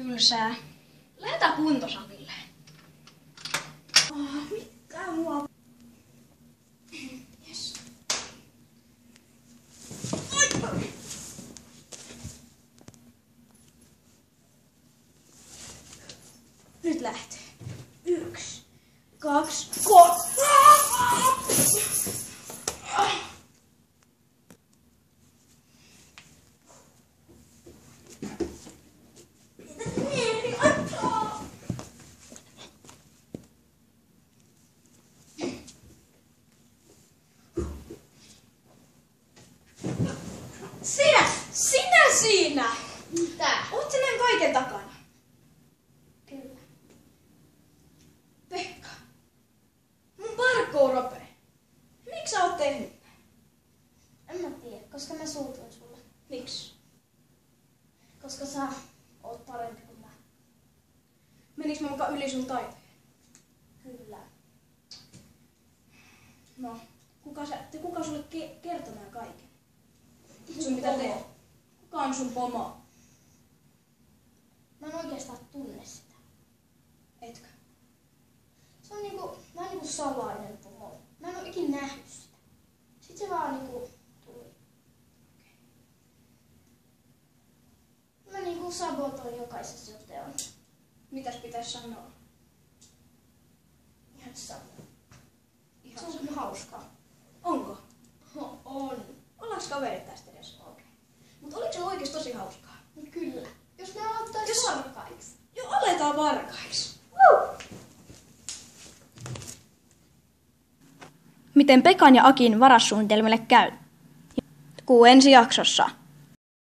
Tylsää. Lähetään kuntosapille. Mitä mua? Yes. Nyt lähtee. 1, 2, 3. Sinä siinä! Mitä? Oot sä näin kaiken takana? Kyllä. Pekka, mun parkour ropee. Miksi sä oot tehnyt? En mä tiedä, koska mä suutuin sulle. Miksi? Koska sä oot parempi kuin mä. Meniks mä mukaan yli sun taitoja? Kyllä. No, kuka sulle kertoo nää kaiken? Sun pitää tehdä. Kuka on sun pomo? Mä en oikeastaan tunne sitä. Etkö? Se on vähän niinku salainen pomo. Mä en oo ikin nähnyt sitä. Sitten se vaan tuli. Mä sabotoin jokaisen sen teon. Mitäs pitäis sanoa? Ihan sama. Ihan Se on kyllä hauskaa. Onko? On. Ollaanko kaverit tästä edes? Okei. Mut oliks se oikeesti tosi hauskaa? Kyllä. Jos me aloittais varkaiksi. Joo, aletaan varkaiksi. Miten Pekan ja Akin varassuunnitelmille käy? Kuuluu ensi jaksossa.